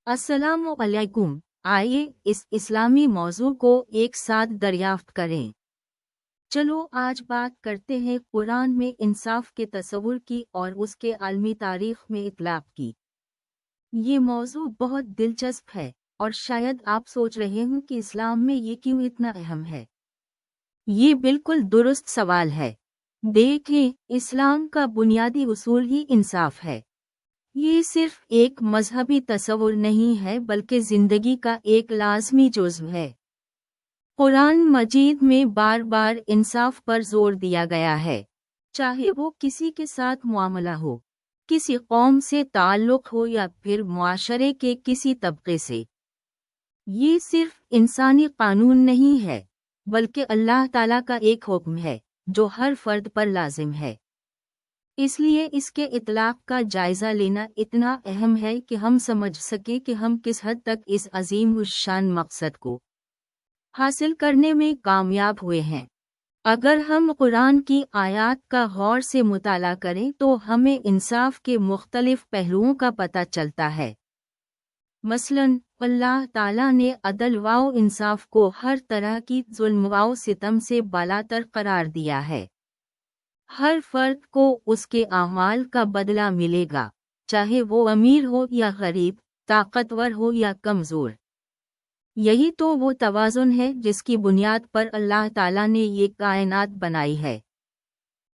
अस्सलामु अलैकुम। आइए इस इस्लामी मौजू को एक साथ दरियाफ्त करें। चलो आज बात करते हैं कुरान में इंसाफ के तस्वुर की और उसके आलमी तारीख में इतलाक़ की। ये मौजू बहुत दिलचस्प है और शायद आप सोच रहे हों कि इस्लाम में ये क्यों इतना अहम है। ये बिल्कुल दुरुस्त सवाल है। देखें, इस्लाम का बुनियादी उसूल ही इंसाफ है। ये सिर्फ एक मजहबी तस्वुर नहीं है बल्कि जिंदगी का एक लाजमी जुज़्व है। कुरान मजीद में बार बार इंसाफ पर जोर दिया गया है, चाहे वो किसी के साथ मुआमला हो, किसी कौम से ताल्लुक़ हो या फिर मुआशरे के किसी तबके से। ये सिर्फ इंसानी कानून नहीं है बल्कि अल्लाह ताला का एक हुक्म है जो हर फर्द पर लाजिम है। इसलिए इसके इतलाक़ का जायज़ा लेना इतना अहम है कि हम समझ सकें कि हम किस हद तक इस अजीम शान मकसद को हासिल करने में कामयाब हुए हैं। अगर हम कुरान की आयत का गौर से मुताला करें तो हमें इंसाफ के मुख्तलिफ पहलुओं का पता चलता है। मसलन अल्लाह ताला ने अदल व इंसाफ को हर तरह की जुल्म व सितम से बालातर करार दिया है। हर फर्द को उसके आमाल का बदला मिलेगा, चाहे वो अमीर हो या गरीब, ताकतवर हो या कमज़ोर। यही तो वो तवाज़ुन है जिसकी बुनियाद पर अल्लाह ताला ने ये कायनात बनाई है।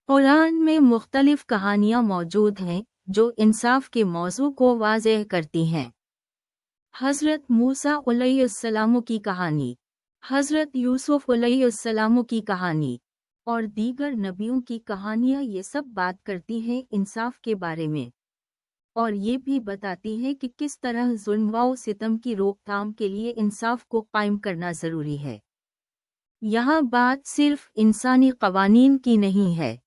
कुरान में मुख्तलिफ कहानियाँ मौजूद हैं जो इंसाफ के मौजू को वाज़ेह करती हैं। हज़रत मूसा अलैहिस्सलाम की कहानी, हज़रत यूसुफ अलैहिस्सलाम की कहानी और दीगर नबियों की कहानियाँ ये सब बात करती हैं इंसाफ के बारे में, और ये भी बताती हैं कि किस तरह जुल्म व सितम की रोकथाम के लिए इंसाफ को कायम करना ज़रूरी है। यहाँ बात सिर्फ इंसानी कवानीन की नहीं है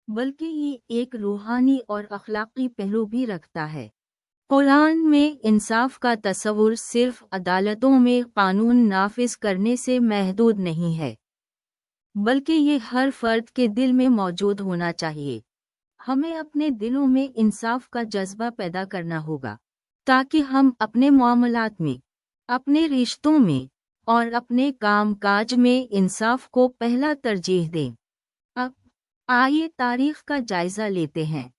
बल्कि ये एक रूहानी और अखलाकी पहलू भी रखता है। कुरान में इंसाफ का तस्वुर सिर्फ अदालतों में कानून नाफिज करने से महदूद नहीं है बल्कि ये हर फर्द के दिल में मौजूद होना चाहिए। हमें अपने दिलों में इंसाफ का जज्बा पैदा करना होगा ताकि हम अपने मामलात में, अपने रिश्तों में और अपने काम काज में इंसाफ को पहला तरजीह दें। अब आइए तारीख का जायज़ा लेते हैं।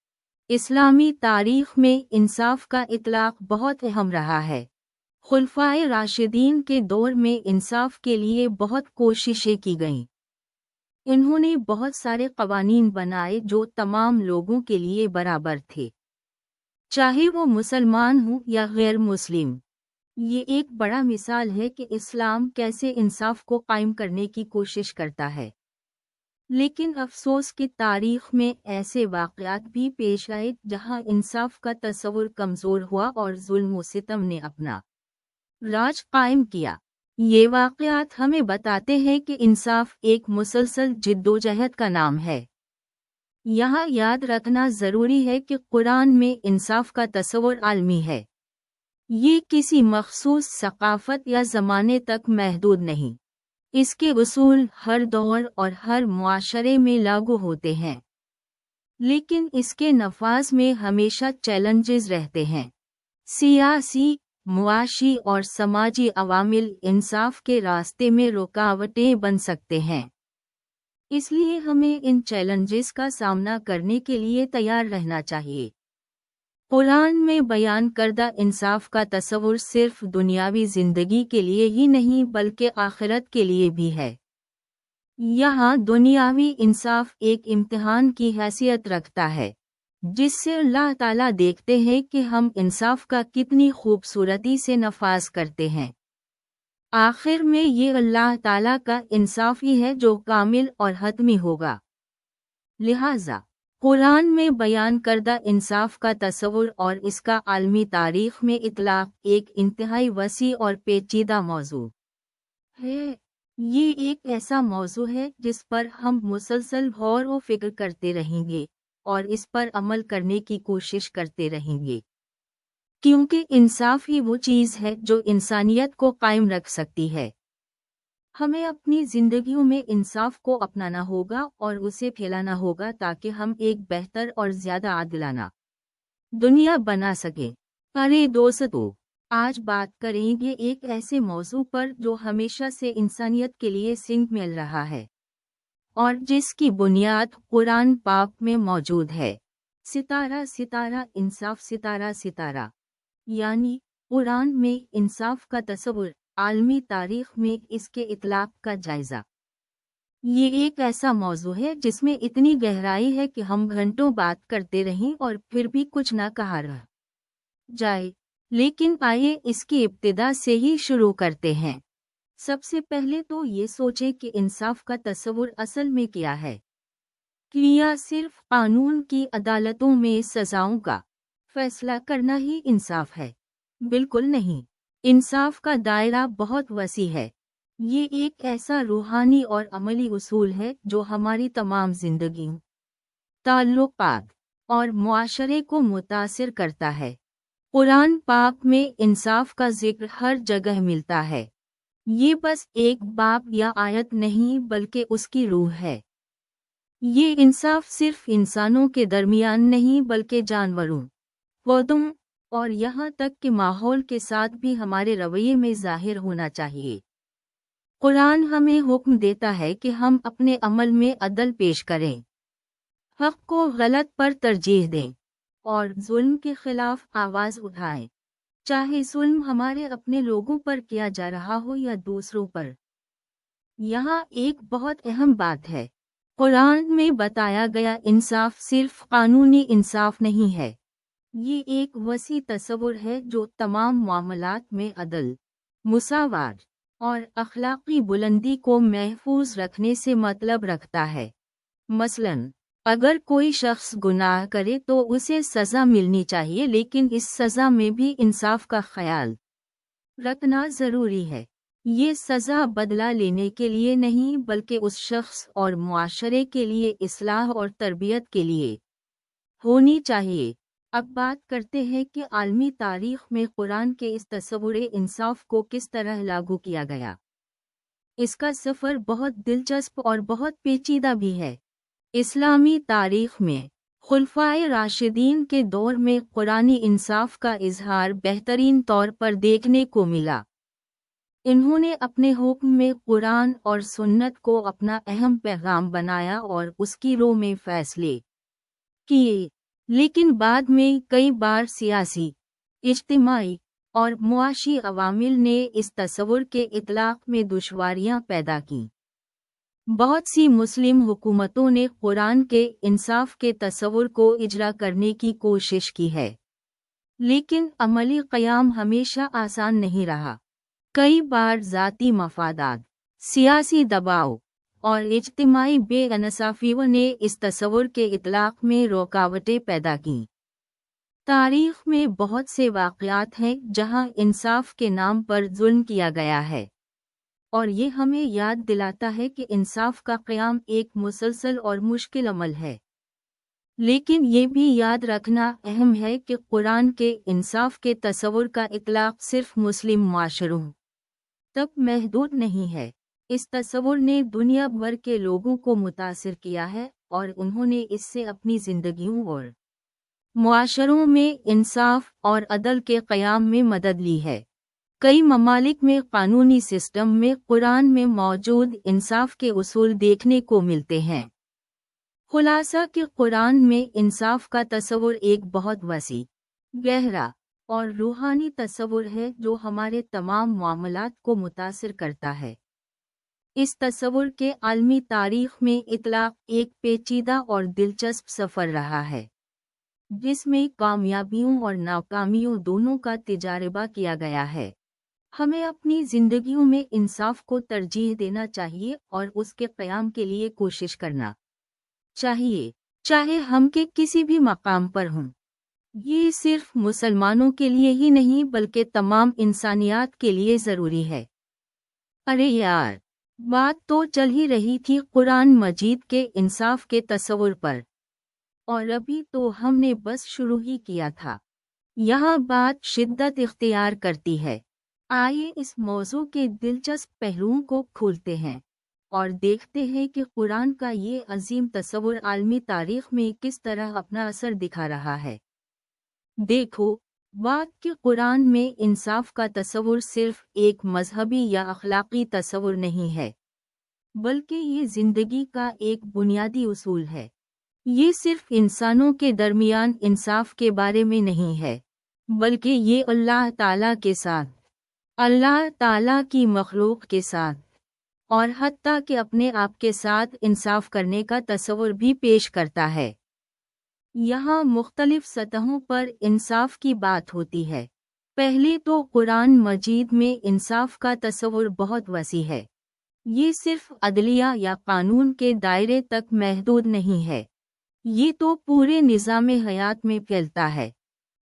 इस्लामी तारीख में इंसाफ का इतलाक़ बहुत अहम रहा है। खुलफाए राशिदीन के दौर में इंसाफ के लिए बहुत कोशिशें की गईं। इन्होंने बहुत सारे कवानीन बनाए जो तमाम लोगों के लिए बराबर थे, चाहे वो मुसलमान हों या गैर मुस्लिम। ये एक बड़ा मिसाल है कि इस्लाम कैसे इंसाफ को कायम करने की कोशिश करता है। लेकिन अफसोस की तारीख में ऐसे वाक़यात भी पेश आए जहां इंसाफ का तस्वुर कमज़ोर हुआ और जुल्म व सितम ने अपना राज कायम किया। ये वाक़यात हमें बताते हैं कि इंसाफ एक मुसलसल जिद्दोजहद का नाम है। यहाँ याद रखना ज़रूरी है कि कुरान में इंसाफ का तस्वुर आलमी है। ये किसी मखसूस सक़ाफ़त या ज़माने तक महदूद नहीं। इसके उसूल हर दौर और हर मुआशरे में लागू होते हैं, लेकिन इसके नफाज में हमेशा चैलेंजेस रहते हैं। सियासी, मुआशी और समाजी अवामिल इंसाफ के रास्ते में रुकावटें बन सकते हैं। इसलिए हमें इन चैलेंजेस का सामना करने के लिए तैयार रहना चाहिए। कुरान में बयान करदा इंसाफ का तस्वुर सिर्फ दुनियावी ज़िंदगी के लिए ही नहीं बल्कि आखिरत के लिए भी है। यहाँ दुनियावी इंसाफ एक इम्तिहान की हैसियत रखता है जिससे अल्लाह ताला देखते हैं कि हम इंसाफ का कितनी खूबसूरती से नफाज करते हैं। आखिर में ये अल्लाह ताला का इंसाफ ही है जो कामिल और हतमी होगा। लिहाजा कुरान में बयान करदा इंसाफ का तस्वुर और इसका आलमी तारीख में इतलाक़ एक इंतहाई वसी और पेचीदा मौजू है। ये एक ऐसा मौजू है जिस पर हम मुसलसल गौर व फिक्र करते रहेंगे और इस पर अमल करने की कोशिश करते रहेंगे, क्योंकि इंसाफ ही वो चीज़ है जो इंसानियत को कायम रख सकती है। हमें अपनी ज़िंदगियों में इंसाफ को अपनाना होगा और उसे फैलाना होगा ताकि हम एक बेहतर और ज़्यादा आदिलाना दुनिया बना सकें। अरे दोस्तों, آج بات کریں گے ایک ایسے موضوع پر جو ہمیشہ سے انسانیت کے لیے سنگ مل رہا ہے اور جس کی بنیاد قرآن پاک میں موجود ہے۔ ستارہ ستارہ انصاف ستارہ ستارہ یعنی قرآن میں انصاف کا تصور، عالمی تاریخ میں اس کے اطلاق کا جائزہ۔ یہ ایک ایسا موضوع ہے جس میں اتنی گہرائی ہے کہ ہم گھنٹوں بات کرتے رہیں اور پھر بھی کچھ نہ کہا رہ جائے، لیکن آئیے اس کی ابتدا سے ہی شروع کرتے ہیں۔ سب سے پہلے تو یہ سوچیں کہ انصاف کا تصور اصل میں کیا ہے۔ کیا صرف قانون کی عدالتوں میں سزاؤں کا فیصلہ کرنا ہی انصاف ہے؟ بالکل نہیں۔ انصاف کا دائرہ بہت وسیع ہے۔ یہ ایک ایسا روحانی اور عملی اصول ہے جو ہماری تمام زندگیوں، تعلقات اور معاشرے کو متاثر کرتا ہے۔ قرآن پاک میں انصاف کا ذکر ہر جگہ ملتا ہے۔ یہ بس ایک باب یا آیت نہیں بلکہ اس کی روح ہے۔ یہ انصاف صرف انسانوں کے درمیان نہیں بلکہ جانوروں، پودوں اور یہاں تک کہ ماحول کے ساتھ بھی ہمارے رویے میں ظاہر ہونا چاہیے۔ قرآن ہمیں حکم دیتا ہے کہ ہم اپنے عمل میں عدل پیش کریں، حق کو غلط پر ترجیح دیں اور ظلم کے خلاف آواز اٹھائیں، چاہے ظلم ہمارے اپنے لوگوں پر کیا جا رہا ہو یا دوسروں پر۔ یہاں ایک بہت اہم بات ہے، قرآن میں بتایا گیا انصاف صرف قانونی انصاف نہیں ہے، یہ ایک وسیع تصور ہے جو تمام معاملات میں عدل، مساوات اور اخلاقی بلندی کو محفوظ رکھنے سے مطلب رکھتا ہے۔ مثلاً، اگر کوئی شخص گناہ کرے تو اسے سزا ملنی چاہیے، لیکن اس سزا میں بھی انصاف کا خیال رکھنا ضروری ہے۔ یہ سزا بدلہ لینے کے لیے نہیں بلکہ اس شخص اور معاشرے کے لیے اصلاح اور تربیت کے لیے ہونی چاہیے۔ اب بات کرتے ہیں کہ عالمی تاریخ میں قرآن کے اس تصور انصاف کو کس طرح لاگو کیا گیا۔ اس کا سفر بہت دلچسپ اور بہت پیچیدہ بھی ہے۔ اسلامی تاریخ میں خلفائے راشدین کے دور میں قرآنی انصاف کا اظہار بہترین طور پر دیکھنے کو ملا۔ انہوں نے اپنے حکم میں قرآن اور سنت کو اپنا اہم پیغام بنایا اور اس کی رو میں فیصلے کیے، لیکن بعد میں کئی بار سیاسی، اجتماعی اور معاشی عوامل نے اس تصور کے اطلاق میں دشواریاں پیدا کیں۔ بہت سی مسلم حکومتوں نے قرآن کے انصاف کے تصور کو اجرا کرنے کی کوشش کی ہے، لیکن عملی قیام ہمیشہ آسان نہیں رہا۔ کئی بار ذاتی مفادات، سیاسی دباؤ اور اجتماعی بے انصافیوں نے اس تصور کے اطلاق میں رکاوٹیں پیدا کیں۔ تاریخ میں بہت سے واقعات ہیں جہاں انصاف کے نام پر ظلم کیا گیا ہے، اور یہ ہمیں یاد دلاتا ہے کہ انصاف کا قیام ایک مسلسل اور مشکل عمل ہے۔ لیکن یہ بھی یاد رکھنا اہم ہے کہ قرآن کے انصاف کے تصور کا اطلاق صرف مسلم معاشروں تک محدود نہیں ہے۔ اس تصور نے دنیا بھر کے لوگوں کو متاثر کیا ہے اور انہوں نے اس سے اپنی زندگیوں اور معاشروں میں انصاف اور عدل کے قیام میں مدد لی ہے۔ کئی ممالک میں قانونی سسٹم میں قرآن میں موجود انصاف کے اصول دیکھنے کو ملتے ہیں۔ خلاصہ کہ قرآن میں انصاف کا تصور ایک بہت وسیع، گہرا اور روحانی تصور ہے جو ہمارے تمام معاملات کو متاثر کرتا ہے۔ اس تصور کے عالمی تاریخ میں اطلاق ایک پیچیدہ اور دلچسپ سفر رہا ہے، جس میں کامیابیوں اور ناکامیوں دونوں کا تجربہ کیا گیا ہے۔ ہمیں اپنی زندگیوں میں انصاف کو ترجیح دینا چاہیے اور اس کے قیام کے لیے کوشش کرنا چاہیے، چاہے ہم کے کسی بھی مقام پر ہوں۔ یہ صرف مسلمانوں کے لیے ہی نہیں بلکہ تمام انسانیات کے لیے ضروری ہے۔ ارے یار، بات تو چل ہی رہی تھی قرآن مجید کے انصاف کے تصور پر، اور ابھی تو ہم نے بس شروع ہی کیا تھا۔ یہاں بات شدت اختیار کرتی ہے۔ آئیے اس موضوع کے دلچسپ پہلوؤں کو کھولتے ہیں اور دیکھتے ہیں کہ قرآن کا یہ عظیم تصور عالمی تاریخ میں کس طرح اپنا اثر دکھا رہا ہے۔ دیکھو، बात कि कुरान में इंसाफ का तस्वुर सिर्फ एक मजहबी या अखलाकी तस्वुर नहीं है, बल्कि ये जिंदगी का एक बुनियादी उसूल है। ये सिर्फ इंसानों के दरमियान इंसाफ के बारे में नहीं है, बल्कि ये अल्लाह ताला के साथ, अल्लाह ताला की मखलूक के साथ और हत्ता कि अपने आप के साथ इंसाफ करने का तस्वुर भी पेश करता है। यहाँ मुख्तलिफ सतहों पर इंसाफ की बात होती है। पहले तो कुरान मजीद में इंसाफ का तस्वुर बहुत वसी है। ये सिर्फ अदलिया या कानून के दायरे तक महदूद नहीं है, ये तो पूरे निज़ाम हयात में फैलता है।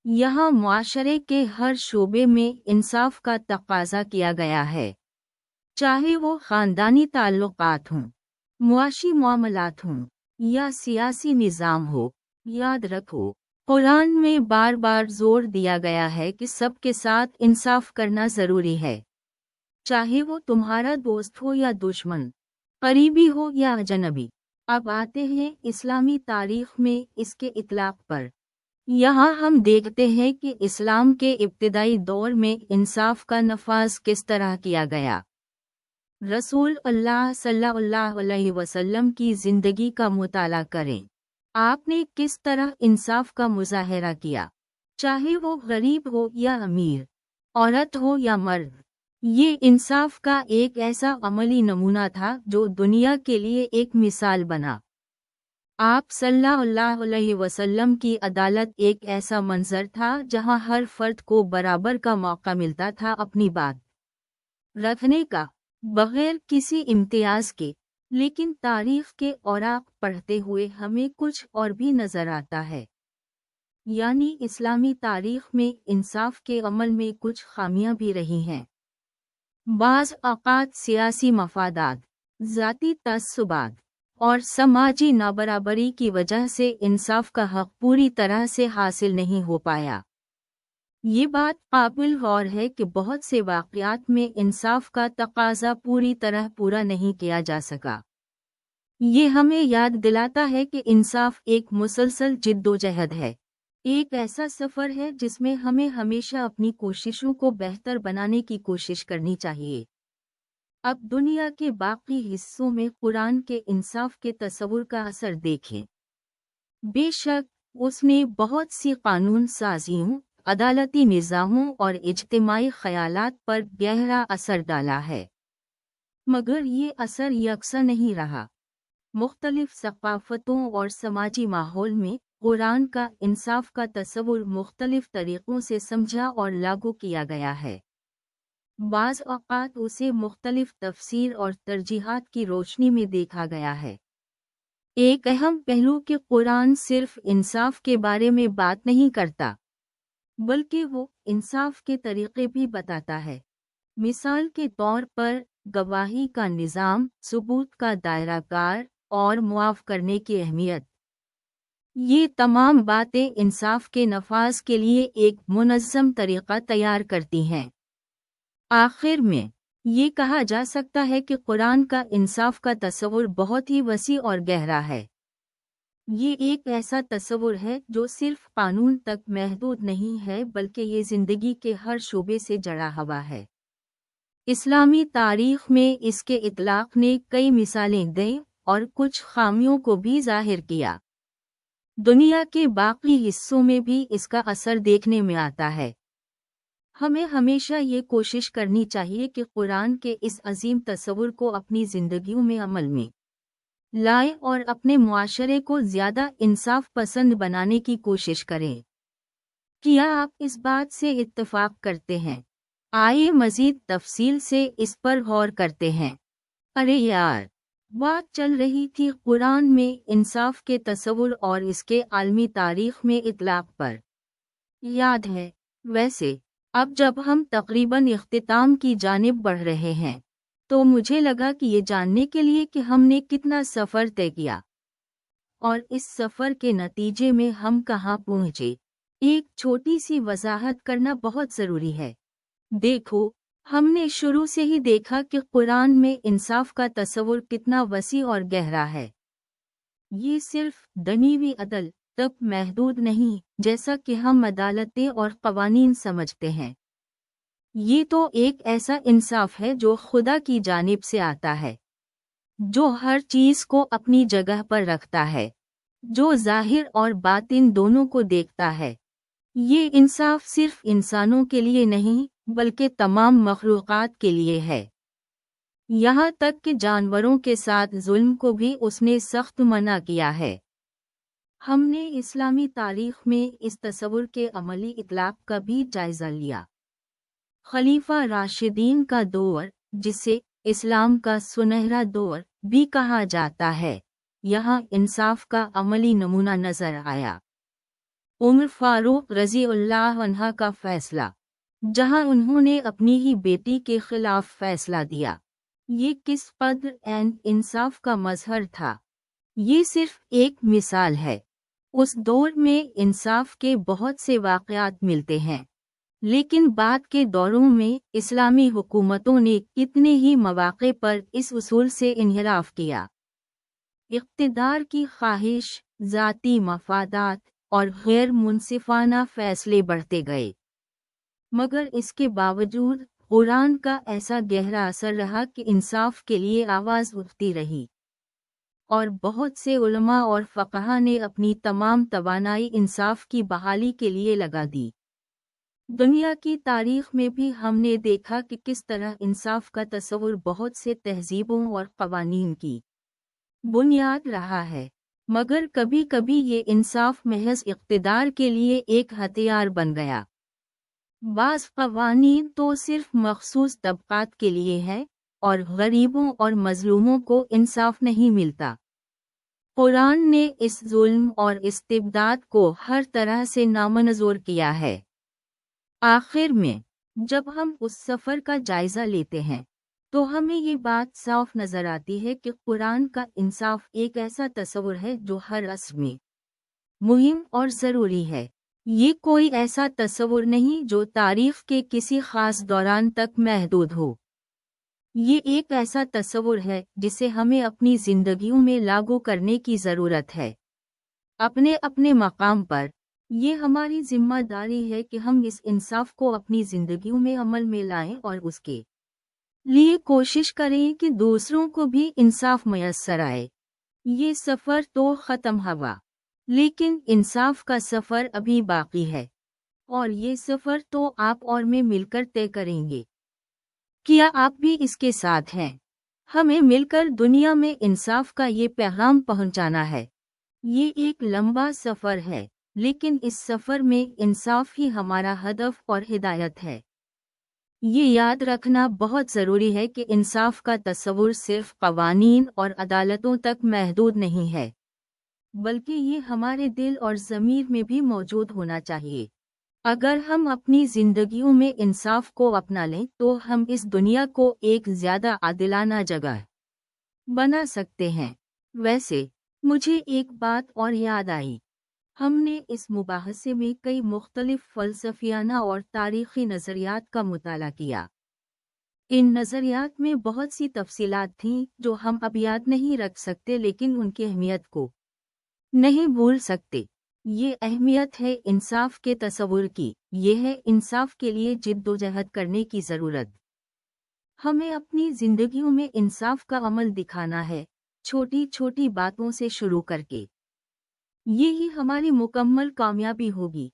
यहाँ मुआशरे के हर शोबे में इंसाफ का तकाजा किया गया है, चाहे वो ख़ानदानी ताल्लुकात हों, मुआशी मामलात हों या सियासी निज़ाम हो। याद रखो, कुरान में बार बार जोर दिया गया है कि सबके साथ इंसाफ करना ज़रूरी है, चाहे वो तुम्हारा दोस्त हो या दुश्मन, करीबी हो या अजनबी। अब आते हैं इस्लामी तारीख में इसके इतलाक़ पर। यहाँ हम देखते हैं कि इस्लाम के इब्तिदाई दौर में इंसाफ का नफाज किस तरह किया गया। रसूल अल्लाह सल्लल्लाहु अलैहि वसल्लम की ज़िंदगी का मुताला करें। आपने किस तरह इंसाफ का मुजाहरा किया, चाहे वो गरीब हो या अमीर, औरत हो या मर्द। ये इंसाफ का एक ऐसा अमली नमूना था जो दुनिया के लिए एक मिसाल बना। आप सल्लल्लाहु अलैहि वसल्लम की अदालत एक ऐसा मंजर था जहां हर फर्द को बराबर का मौका मिलता था अपनी बात रखने का, बगैर किसी इम्तियाज के। लेकिन तारीख के औराक पढ़ते हुए हमें कुछ और भी नजर आता है। यानी इस्लामी तारीख में इंसाफ के अमल में कुछ खामियां भी रही हैं। बाज़ औक़ात सियासी मफादात, ज़ाती तअस्सुबात और समाजी नाबराबरी की वजह से इंसाफ का हक़ पूरी तरह से हासिल नहीं हो पाया। ये बात काबिल गौर है कि बहुत से वाक़यात में इंसाफ का तकाज़ा पूरी तरह पूरा नहीं किया जा सका। ये हमें याद दिलाता है कि इंसाफ एक मुसलसल जिद्दोजहद है, एक ऐसा सफ़र है जिसमें हमें हमेशा अपनी कोशिशों को बेहतर बनाने की कोशिश करनी चाहिए। अब दुनिया के बाकी हिस्सों में कुरान के इंसाफ के तस्वुर का असर देखें। बेशक उसने बहुत सी कानून साजियों, अदालती निज़ामों और इज्तिमाई ख़यालात पर गहरा असर डाला है, मगर ये असर यकसा नहीं रहा। मुख्तलिफ सक़ाफ़तों और समाजी माहौल में कुरान का इंसाफ का तस्वुर मुख्तलिफ तरीक़ों से समझा और लागू किया गया है। बाज़ औक़ात उसे मुख्तलिफ तफ़सीर और तरजीहात की रोशनी में देखा गया है। एक अहम पहलू कि कुरान सिर्फ इंसाफ के बारे में बात नहीं करता, बल्कि वो इंसाफ के तरीक़े भी बताता है। मिसाल के तौर पर गवाही का निज़ाम, सबूत का दायरा कार और मुआफ़ करने की अहमियत। ये तमाम बातें इंसाफ के नफाज के लिए एक मुनज़्ज़म तरीक़ा तैयार करती हैं। आखिर में ये कहा जा सकता है कि कुरान का इंसाफ का तस्वुर बहुत ही वसी और गहरा है। ये एक ऐसा तस्वुर है जो सिर्फ कानून तक महदूद नहीं है, बल्कि ये ज़िंदगी के हर शोबे से जड़ा हुआ है। इस्लामी तारीख़ में इसके इतलाक़ ने कई मिसालें दी और कुछ खामियों को भी ज़ाहिर किया। दुनिया के बाकी हिस्सों में भी इसका असर देखने में आता है। हमें हमेशा ये कोशिश करनी चाहिए कि कुरान के इस अजीम तस्वुर को अपनी ज़िंदगियों में अमल में लाएं और अपने मुआशरे को ज़्यादा इंसाफ पसंद बनाने की कोशिश करें। क्या आप इस बात से इत्तेफाक करते हैं? आइए मज़ीद तफसील से इस पर गौर करते हैं। अरे यार, बात चल रही थी कुरान में इंसाफ के तस्वुर और इसके आलमी तारीख़ में इतलाक़ पर, याद है? वैसे अब जब हम तकरीबन इख्तिताम की जानिब बढ़ रहे हैं, तो मुझे लगा कि ये जानने के लिए कि हमने कितना सफ़र तय किया और इस सफ़र के नतीजे में हम कहाँ पहुँचे, एक छोटी सी वजाहत करना बहुत ज़रूरी है। देखो, हमने शुरू से ही देखा कि कुरान में इंसाफ का तस्वुर कितना वसी और गहरा है। ये सिर्फ दनीवी अदल, تک محدود نہیں جیسا کہ ہم عدالتیں اور قوانین سمجھتے ہیں۔ یہ تو ایک ایسا انصاف ہے جو خدا کی جانب سے آتا ہے، جو ہر چیز کو اپنی جگہ پر رکھتا ہے، جو ظاہر اور باطن دونوں کو دیکھتا ہے۔ یہ انصاف صرف انسانوں کے لیے نہیں بلکہ تمام مخلوقات کے لیے ہے۔ یہاں تک کہ جانوروں کے ساتھ ظلم کو بھی اس نے سخت منع کیا ہے۔ ہم نے اسلامی تاریخ میں اس تصور کے عملی اطلاق کا بھی جائزہ لیا۔ خلیفہ راشدین کا دور، جسے اسلام کا سنہرا دور بھی کہا جاتا ہے، یہاں انصاف کا عملی نمونہ نظر آیا۔ عمر فاروق رضی اللہ عنہ کا فیصلہ، جہاں انہوں نے اپنی ہی بیٹی کے خلاف فیصلہ دیا، یہ کس قدر عین انصاف کا مظہر تھا۔ یہ صرف ایک مثال ہے۔ اس دور میں انصاف کے بہت سے واقعات ملتے ہیں، لیکن بعد کے دوروں میں اسلامی حکومتوں نے کتنے ہی مواقع پر اس اصول سے انحراف کیا۔ اقتدار کی خواہش، ذاتی مفادات اور غیر منصفانہ فیصلے بڑھتے گئے، مگر اس کے باوجود قرآن کا ایسا گہرا اثر رہا کہ انصاف کے لیے آواز اٹھتی رہی، اور بہت سے علماء اور فقہا نے اپنی تمام توانائی انصاف کی بحالی کے لیے لگا دی۔ دنیا کی تاریخ میں بھی ہم نے دیکھا کہ کس طرح انصاف کا تصور بہت سے تہذیبوں اور قوانین کی بنیاد رہا ہے، مگر کبھی کبھی یہ انصاف محض اقتدار کے لیے ایک ہتھیار بن گیا۔ بعض قوانین تو صرف مخصوص طبقات کے لیے ہے اور غریبوں اور مظلوموں کو انصاف نہیں ملتا۔ قرآن نے اس ظلم اور استبداد کو ہر طرح سے نامنظور کیا ہے۔ آخر میں جب ہم اس سفر کا جائزہ لیتے ہیں تو ہمیں یہ بات صاف نظر آتی ہے کہ قرآن کا انصاف ایک ایسا تصور ہے جو ہر عصر میں مہم اور ضروری ہے۔ یہ کوئی ایسا تصور نہیں جو تاریخ کے کسی خاص دوران تک محدود ہو۔ یہ ایک ایسا تصور ہے جسے ہمیں اپنی زندگیوں میں لاگو کرنے کی ضرورت ہے، اپنے اپنے مقام پر۔ یہ ہماری ذمہ داری ہے کہ ہم اس انصاف کو اپنی زندگیوں میں عمل میں لائیں اور اس کے لیے کوشش کریں کہ دوسروں کو بھی انصاف میسر آئے۔ یہ سفر تو ختم ہوا، لیکن انصاف کا سفر ابھی باقی ہے، اور یہ سفر تو آپ اور میں مل کر طے کریں گے۔ کیا آپ بھی اس کے ساتھ ہیں؟ ہمیں مل کر دنیا میں انصاف کا یہ پیغام پہنچانا ہے۔ یہ ایک لمبا سفر ہے، لیکن اس سفر میں انصاف ہی ہمارا ہدف اور ہدایت ہے۔ یہ یاد رکھنا بہت ضروری ہے کہ انصاف کا تصور صرف قوانین اور عدالتوں تک محدود نہیں ہے، بلکہ یہ ہمارے دل اور ضمیر میں بھی موجود ہونا چاہیے۔ اگر ہم اپنی زندگیوں میں انصاف کو اپنا لیں تو ہم اس دنیا کو ایک زیادہ عادلانہ جگہ بنا سکتے ہیں۔ ویسے مجھے ایک بات اور یاد آئی۔ ہم نے اس مباحثے میں کئی مختلف فلسفیانہ اور تاریخی نظریات کا مطالعہ کیا۔ ان نظریات میں بہت سی تفصیلات تھیں جو ہم اب یاد نہیں رکھ سکتے، لیکن ان کی اہمیت کو نہیں بھول سکتے۔ یہ اہمیت ہے انصاف کے تصور کی، یہ ہے انصاف کے لیے جد و جہد کرنے کی ضرورت۔ ہمیں اپنی زندگیوں میں انصاف کا عمل دکھانا ہے، چھوٹی چھوٹی باتوں سے شروع کر کے۔ یہی ہماری مکمل کامیابی ہوگی۔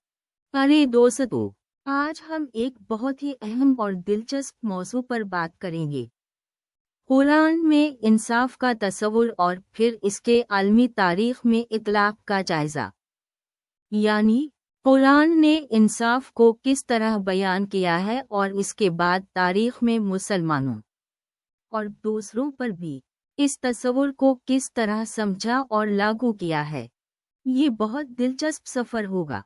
ارے دوستو، آج ہم ایک بہت ہی اہم اور دلچسپ موضوع پر بات کریں گے، قرآن میں انصاف کا تصور اور پھر اس کے عالمی تاریخ میں اطلاق کا جائزہ۔ یعنی قرآن نے انصاف کو کس طرح بیان کیا ہے اور اس کے بعد تاریخ میں مسلمانوں اور دوسروں پر بھی اس تصور کو کس طرح سمجھا اور لاگو کیا ہے۔ یہ بہت دلچسپ سفر ہوگا،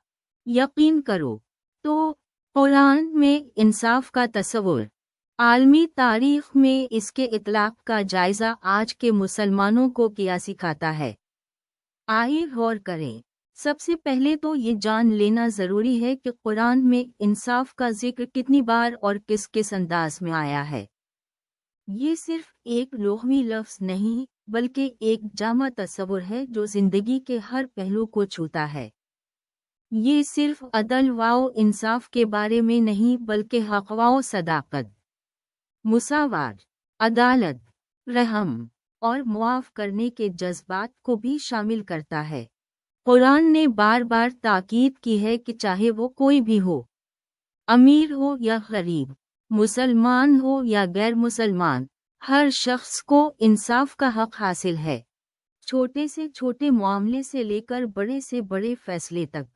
یقین کرو۔ تو قرآن میں انصاف کا تصور، عالمی تاریخ میں اس کے اطلاق کا جائزہ آج کے مسلمانوں کو کیا سکھاتا ہے؟ آئیے غور کریں۔ سب سے پہلے تو یہ جان لینا ضروری ہے کہ قرآن میں انصاف کا ذکر کتنی بار اور کس کس انداز میں آیا ہے۔ یہ صرف ایک لغوی لفظ نہیں बल्कि एक जामा तस्वुर है जो जिंदगी के हर पहलू को छूता है। ये सिर्फ अदल व इंसाफ के बारे में नहीं बल्कि हक़ व सदाकत, मुसावात, अदालत, रहम और मुआफ़ करने के जज्बात को भी शामिल करता है। कुरान ने बार बार ताकीद की है कि चाहे वो कोई भी हो, अमीर हो या गरीब, मुसलमान हो या गैर मुसलमान, हर शख्स को इंसाफ का हक हासिल है, छोटे से छोटे मामले से लेकर बड़े से बड़े फैसले तक।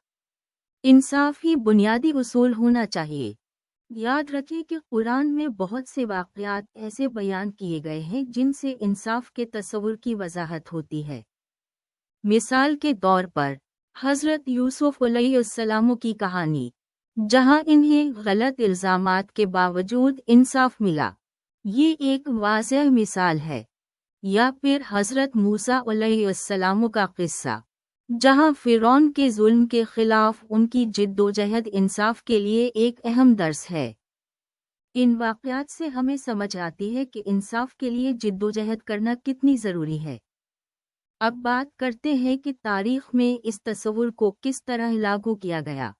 इंसाफ ही बुनियादी उसूल होना चाहिए। याद रखें कि कुरान में बहुत से वाक़यात ऐसे बयान किए गए हैं जिनसे इंसाफ के तस्वुर की वजाहत होती है। मिसाल के तौर पर हज़रत यूसुफ अलैहिस्सलाम की कहानी, जहां इन्हें गलत इल्ज़ामात के बावजूद इंसाफ मिला, ये एक वाज़ेह मिसाल है। या फिर हज़रत मूसा अलैहिस्सलाम का किस्सा, जहां फ़िरौन के जुल्म के खिलाफ उनकी जिद्दोजहद इंसाफ के लिए एक अहम दर्स है। इन वाक़यात से हमें समझ आती है कि इंसाफ के लिए जिद्दोजहद करना कितनी ज़रूरी है। अब बात करते हैं कि तारीख़ में इस तस्वुर को किस तरह लागू किया गया।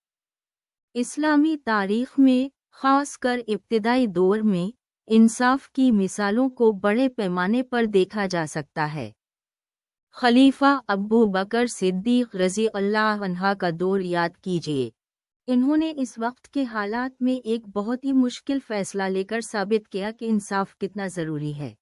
इस्लामी तारीख़ में, ख़ासकर इब्तिदाई दौर में, इंसाफ की मिसालों को बड़े पैमाने पर देखा जा सकता है। खलीफा अबू बकर सिद्दीक़ रज़ी अल्लाह अन्हा का दौर याद कीजिए। इन्होंने इस वक्त के हालात में एक बहुत ही मुश्किल फ़ैसला लेकर साबित किया कि इंसाफ कितना ज़रूरी है।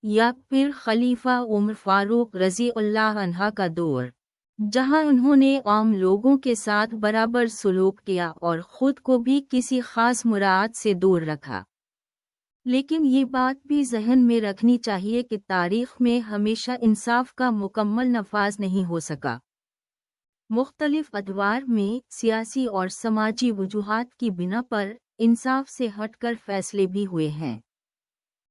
या फिर खलीफा उमर फ़ारूक रज़ी अल्लाह अन्हा का दौर, जहां उन्होंने आम लोगों के साथ बराबर सलूक किया और ख़ुद को भी किसी ख़ास मुराद से दूर रखा। लेकिन ये बात भी जहन में रखनी चाहिए कि तारीख़ में हमेशा इंसाफ का मुकम्मल नफाज नहीं हो सका। मुख्तलिफ अदवार में सियासी और समाजी वजूहात की बिना पर इंसाफ से हटकर फैसले भी हुए हैं।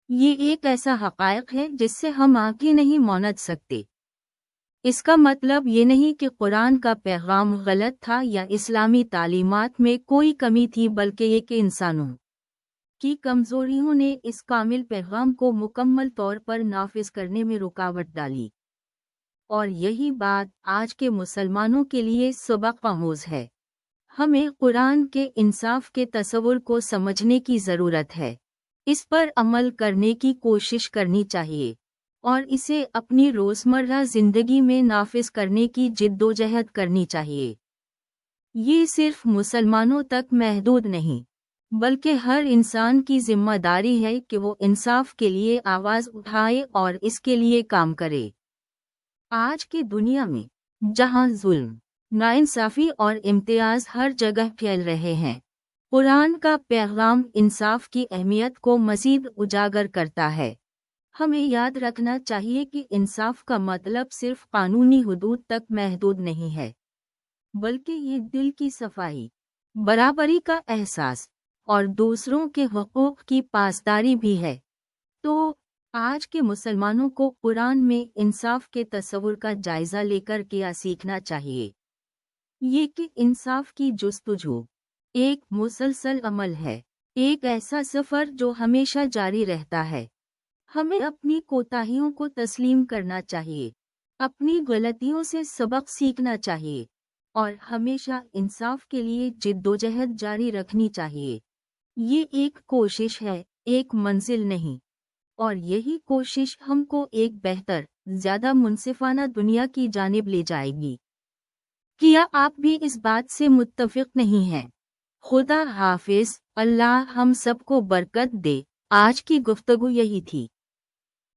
ये एक ऐसा हक़ाइक़ है जिससे हम आंखें नहीं मौंद सकते। इसका मतलब ये नहीं कि कुरान का पैगाम गलत था या इस्लामी तालीमात में कोई कमी थी, बल्कि ये कि इंसानों की कमज़ोरियों ने इस कामिल पैगाम को मुकम्मल तौर पर नाफिज करने में रुकावट डाली। और यही बात आज के मुसलमानों के लिए सबक आमूज़ है। हमें कुरान के इंसाफ के तस्वुर को समझने की ज़रूरत है, इस पर अमल करने की कोशिश करनी चाहिए और इसे अपनी रोज़मर्रा ज़िंदगी में नाफिज करने की जिद्दोजहद करनी चाहिए। ये सिर्फ मुसलमानों तक महदूद नहीं, बल्कि हर इंसान की जिम्मेदारी है कि वो इंसाफ के लिए आवाज़ उठाए और इसके लिए काम करे। आज की दुनिया में, जहां जुल्म, नाइंसाफ़ी और इम्तियाज़ हर जगह फैल रहे हैं, कुरान का पैगाम इंसाफ की अहमियत को मज़ीद उजागर करता है। हमें याद रखना चाहिए कि इंसाफ का मतलब सिर्फ कानूनी हुदूद तक महदूद नहीं है, बल्कि ये दिल की सफाई, बराबरी का एहसास और दूसरों के हुकूक की पासदारी भी है। तो आज के मुसलमानों को कुरान में इंसाफ के तस्वुर का जायज़ा लेकर क्या सीखना चाहिए। ये कि इंसाफ की जुस्तजू एक मुसलसल अमल है, एक ऐसा सफ़र जो हमेशा जारी रहता है। हमें अपनी कोताहियों को तस्लीम करना चाहिए, अपनी गलतियों से सबक सीखना चाहिए और हमेशा इंसाफ के लिए जिद्दोजहद जारी रखनी चाहिए। ये एक कोशिश है, एक मंजिल नहीं, और यही कोशिश हमको एक बेहतर, ज़्यादा मुनसिफाना दुनिया की जानिब ले जाएगी। क्या आप भी इस बात से मुत्तफ़िक़ नहीं हैं? खुदा हाफिज़, अल्लाह हम सबको बरकत दे। आज की गुफ्तगू यही थी।